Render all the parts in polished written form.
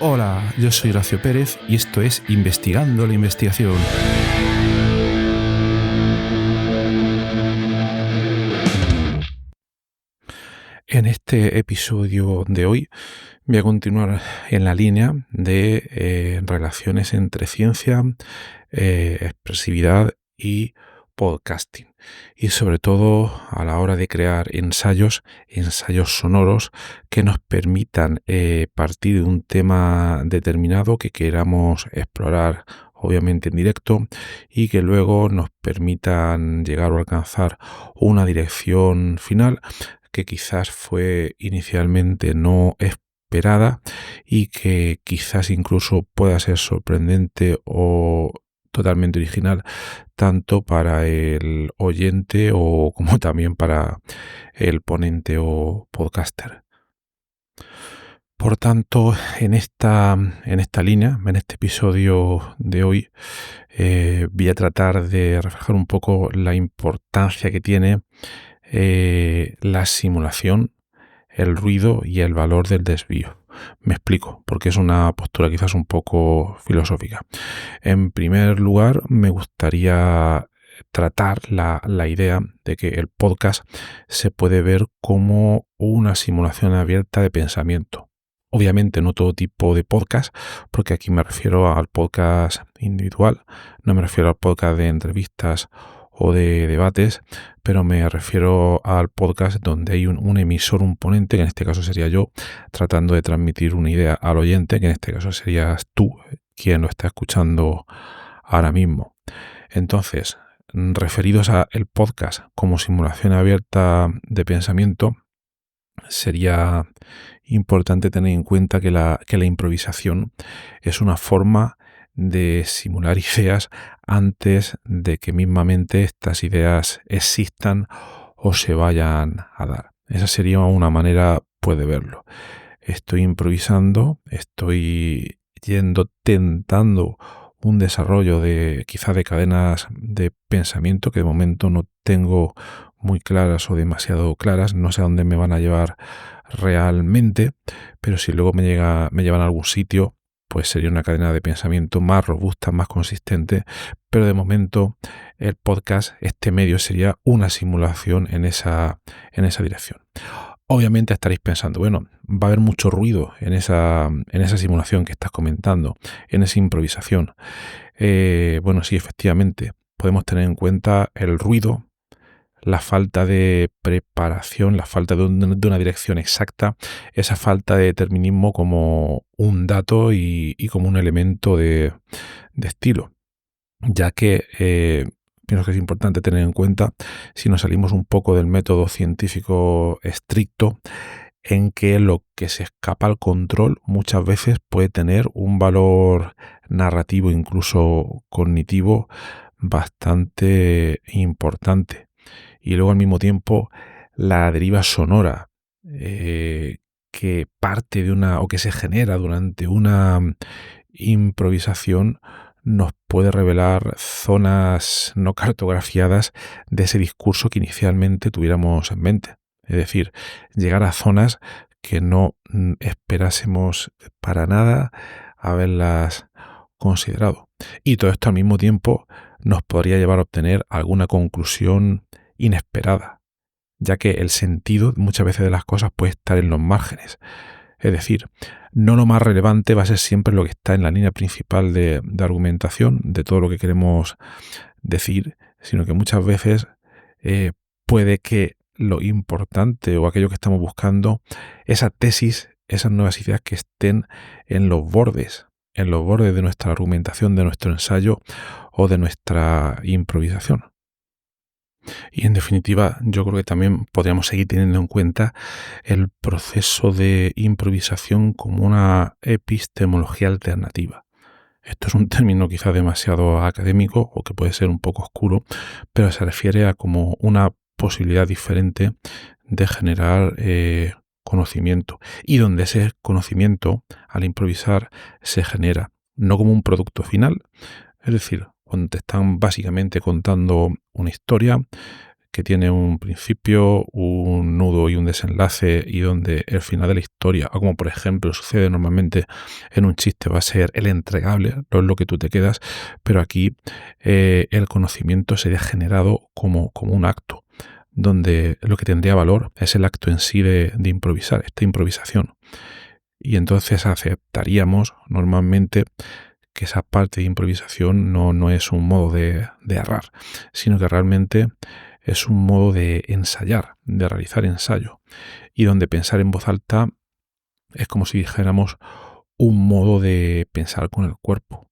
Hola, yo soy Horacio Pérez y esto es Investigando la Investigación. En este episodio de hoy voy a continuar en la línea de relaciones entre ciencia, expresividad y podcasting. Y sobre todo a la hora de crear ensayos sonoros que nos permitan partir de un tema determinado que queramos explorar, obviamente en directo, y que luego nos permitan llegar o alcanzar una dirección final que quizás fue inicialmente no esperada y que quizás incluso pueda ser sorprendente o totalmente original, tanto para el oyente o como también para el ponente o podcaster. Por tanto, en esta línea, en este episodio de hoy, voy a tratar de reflejar un poco la importancia que tiene la simulación, el ruido y el valor del desvío. Me explico, porque es una postura quizás un poco filosófica. En primer lugar, me gustaría tratar la idea de que el podcast se puede ver como una simulación abierta de pensamiento. Obviamente no todo tipo de podcast, porque aquí me refiero al podcast individual, no me refiero al podcast de entrevistas o de debates, pero me refiero al podcast donde hay un emisor, un ponente, que en este caso sería yo, tratando de transmitir una idea al oyente, que en este caso serías tú, quien lo está escuchando ahora mismo. Entonces, referidos a el podcast como simulación abierta de pensamiento, sería importante tener en cuenta que la improvisación es una forma de simular ideas antes de que mismamente estas ideas existan o se vayan a dar. Esa sería una manera, de verlo. Estoy improvisando, estoy tentando un desarrollo de quizá de cadenas de pensamiento que de momento no tengo muy claras o demasiado claras, no sé a dónde me van a llevar realmente, pero si luego me llevan a algún sitio, pues sería una cadena de pensamiento más robusta, más consistente, pero de momento el podcast, este medio, sería una simulación en esa dirección. Obviamente estaréis pensando, bueno, va a haber mucho ruido en esa simulación que estás comentando, en esa improvisación. Bueno, sí, efectivamente, podemos tener en cuenta el ruido, la falta de preparación, la falta de una dirección exacta, esa falta de determinismo como un dato y como un elemento de estilo, ya que pienso que es importante tener en cuenta, si nos salimos un poco del método científico estricto, en que lo que se escapa al control muchas veces puede tener un valor narrativo, incluso cognitivo, bastante importante. Y luego al mismo tiempo la deriva sonora que parte de una o que se genera durante una improvisación nos puede revelar zonas no cartografiadas de ese discurso que inicialmente tuviéramos en mente. Es decir, llegar a zonas que no esperásemos para nada haberlas considerado. Y todo esto al mismo tiempo nos podría llevar a obtener alguna conclusión inesperada, ya que el sentido muchas veces de las cosas puede estar en los márgenes. Es decir, no lo más relevante va a ser siempre lo que está en la línea principal de argumentación de todo lo que queremos decir, sino que muchas veces puede que lo importante o aquello que estamos buscando, esa tesis, esas nuevas ideas que estén en los bordes de nuestra argumentación, de nuestro ensayo o de nuestra improvisación. Y en definitiva, yo creo que también podríamos seguir teniendo en cuenta el proceso de improvisación como una epistemología alternativa. Esto es un término quizá demasiado académico o que puede ser un poco oscuro, pero se refiere a como una posibilidad diferente de generar conocimiento, y donde ese conocimiento al improvisar se genera no como un producto final, es decir, cuando te están básicamente contando una historia que tiene un principio, un nudo y un desenlace, y donde el final de la historia, o como por ejemplo sucede normalmente en un chiste, va a ser el entregable, no es lo que tú te quedas, pero aquí el conocimiento sería generado como un acto, donde lo que tendría valor es el acto en sí de improvisar, esta improvisación. Y entonces aceptaríamos normalmente que esa parte de improvisación no es un modo de errar, sino que realmente es un modo de ensayar, de realizar ensayo. Y donde pensar en voz alta es como si dijéramos un modo de pensar con el cuerpo.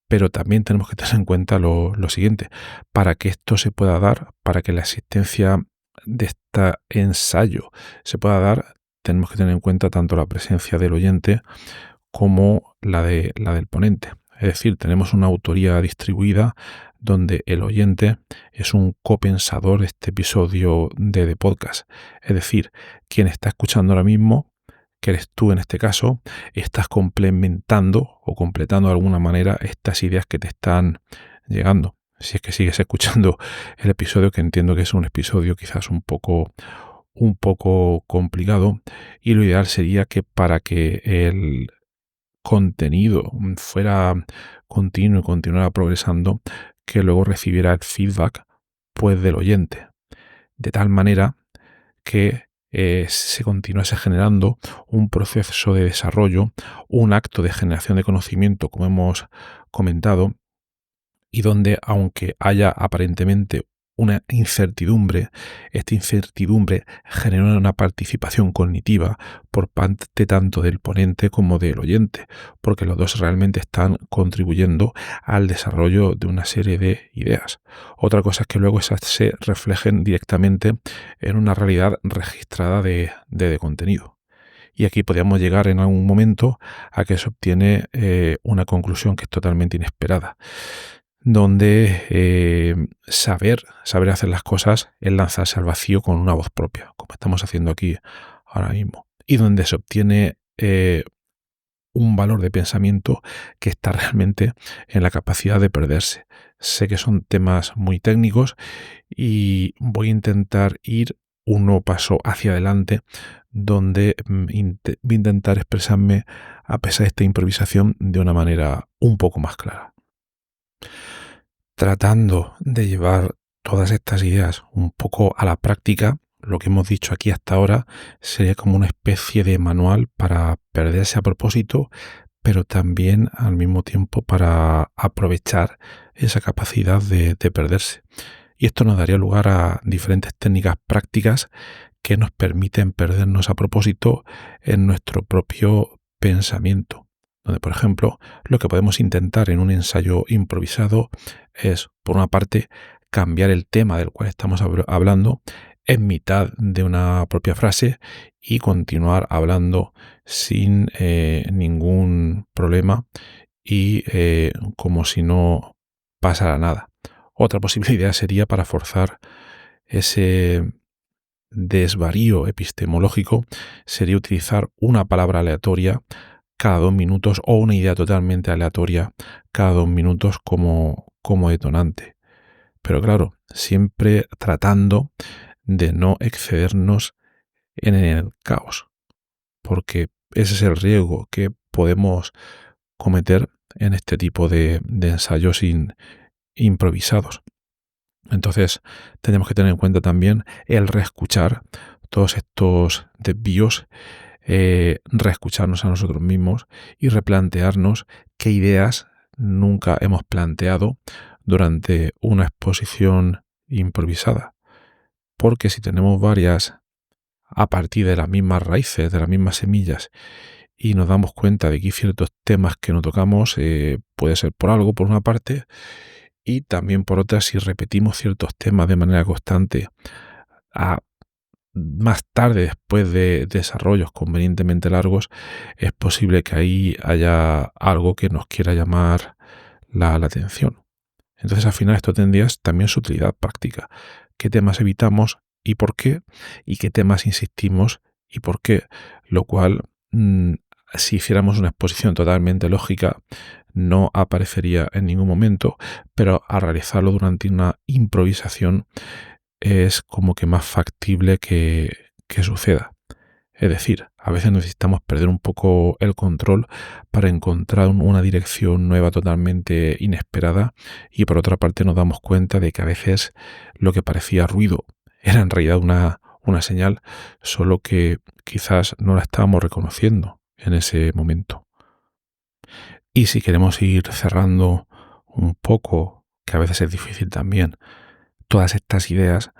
Pero también tenemos que tener en cuenta lo siguiente: para que esto se pueda dar, para que la existencia de este ensayo se pueda dar, tenemos que tener en cuenta tanto la presencia del oyente como la del ponente. Es decir, tenemos una autoría distribuida donde el oyente es un copensador de este episodio de podcast. Es decir, quien está escuchando ahora mismo, que eres tú en este caso, estás complementando o completando de alguna manera estas ideas que te están llegando. Si es que sigues escuchando el episodio, que entiendo que es un episodio quizás un poco complicado, y lo ideal sería que para que el contenido fuera continuo y continuara progresando, que luego recibiera el feedback pues del oyente, de tal manera que se continuase generando un proceso de desarrollo, un acto de generación de conocimiento, como hemos comentado, y donde, aunque haya aparentemente una incertidumbre, esta incertidumbre genera una participación cognitiva por parte tanto del ponente como del oyente, porque los dos realmente están contribuyendo al desarrollo de una serie de ideas. Otra cosa es que luego esas se reflejen directamente en una realidad registrada de contenido. Y aquí podríamos llegar en algún momento a que se obtiene una conclusión que es totalmente inesperada, donde saber hacer las cosas es lanzarse al vacío con una voz propia, como estamos haciendo aquí ahora mismo, y donde se obtiene un valor de pensamiento que está realmente en la capacidad de perderse. Sé que son temas muy técnicos y voy a intentar ir uno paso hacia adelante, donde voy a intentar expresarme a pesar de esta improvisación de una manera un poco más clara. Tratando de llevar todas estas ideas un poco a la práctica, lo que hemos dicho aquí hasta ahora sería como una especie de manual para perderse a propósito, pero también al mismo tiempo para aprovechar esa capacidad de perderse. Y esto nos daría lugar a diferentes técnicas prácticas que nos permiten perdernos a propósito en nuestro propio pensamiento, donde, por ejemplo, lo que podemos intentar en un ensayo improvisado es, por una parte, cambiar el tema del cual estamos hablando en mitad de una propia frase y continuar hablando sin ningún problema y como si no pasara nada. Otra posibilidad sería, para forzar ese desvarío epistemológico, sería utilizar una palabra aleatoria cada 2 minutos o una idea totalmente aleatoria cada 2 minutos como detonante. Pero claro, siempre tratando de no excedernos en el caos, porque ese es el riesgo que podemos cometer en este tipo de ensayos improvisados. Entonces tenemos que tener en cuenta también el reescuchar todos estos desvíos, reescucharnos a nosotros mismos y replantearnos qué ideas nunca hemos planteado durante una exposición improvisada. Porque si tenemos varias a partir de las mismas raíces, de las mismas semillas, y nos damos cuenta de que hay ciertos temas que no tocamos, puede ser por algo, por una parte, y también por otra, si repetimos ciertos temas de manera constante más tarde, después de desarrollos convenientemente largos, es posible que ahí haya algo que nos quiera llamar la atención. Entonces, al final, esto tendría también su utilidad práctica. ¿Qué temas evitamos y por qué? ¿Y qué temas insistimos y por qué? Lo cual, si hiciéramos una exposición totalmente lógica, no aparecería en ningún momento, pero al realizarlo durante una improvisación es como que más factible que suceda. Es decir, a veces necesitamos perder un poco el control para encontrar una dirección nueva totalmente inesperada, y por otra parte nos damos cuenta de que a veces lo que parecía ruido era en realidad una señal, solo que quizás no la estábamos reconociendo en ese momento. Y si queremos ir cerrando un poco, que a veces es difícil también, todas estas ideas,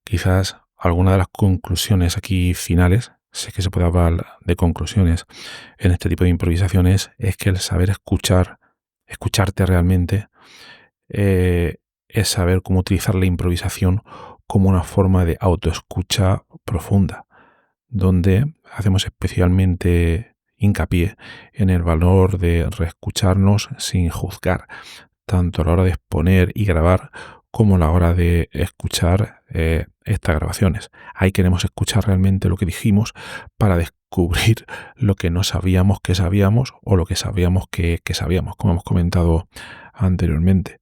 quizás alguna de las conclusiones aquí finales, sé que se puede hablar de conclusiones en este tipo de improvisaciones, es que el saber escucharte realmente, es saber cómo utilizar la improvisación como una forma de autoescucha profunda, donde hacemos especialmente hincapié en el valor de reescucharnos sin juzgar, tanto a la hora de exponer y grabar como a la hora de escuchar estas grabaciones. Ahí queremos escuchar realmente lo que dijimos para descubrir lo que no sabíamos que sabíamos o lo que sabíamos que sabíamos, como hemos comentado anteriormente.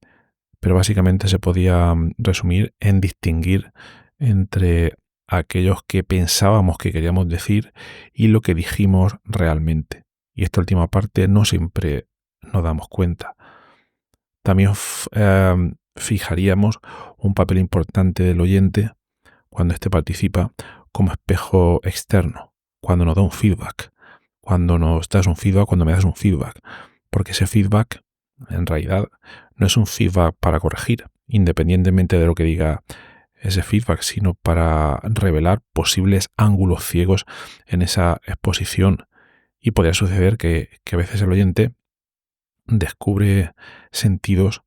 Pero básicamente se podía resumir en distinguir entre aquellos que pensábamos que queríamos decir y lo que dijimos realmente. Y esta última parte no siempre nos damos cuenta. También fijaríamos un papel importante del oyente cuando éste participa como espejo externo, cuando nos da un feedback, cuando nos das un feedback, cuando me das un feedback, porque ese feedback en realidad no es un feedback para corregir, independientemente de lo que diga ese feedback, sino para revelar posibles ángulos ciegos en esa exposición. Y podría suceder que a veces el oyente descubre sentidos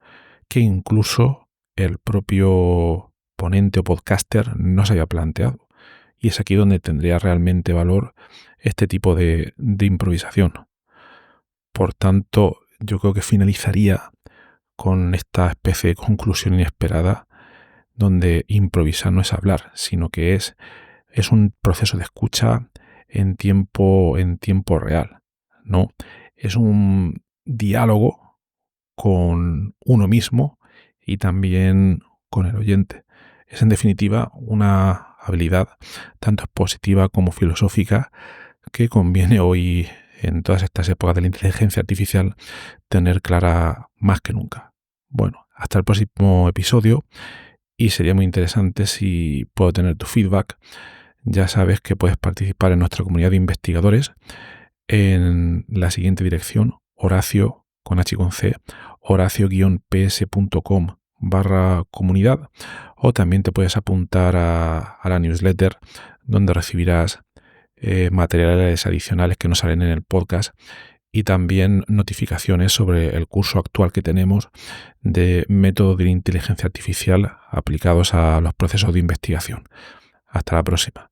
que incluso el propio ponente o podcaster no se había planteado. Y es aquí donde tendría realmente valor este tipo de improvisación. Por tanto, yo creo que finalizaría con esta especie de conclusión inesperada, donde improvisar no es hablar, sino que es un proceso de escucha en tiempo real, ¿no? Es un diálogo con uno mismo y también con el oyente. Es en definitiva una habilidad tanto expositiva como filosófica que conviene hoy, en todas estas épocas de la inteligencia artificial, tener clara más que nunca. Bueno, hasta el próximo episodio, y sería muy interesante si puedo tener tu feedback. Ya sabes que puedes participar en nuestra comunidad de investigadores en la siguiente dirección: Horacio, con H y con C, horacio-ps.com/comunidad, o también te puedes apuntar a la newsletter, donde recibirás materiales adicionales que no salen en el podcast y también notificaciones sobre el curso actual que tenemos de métodos de inteligencia artificial aplicados a los procesos de investigación. Hasta la próxima.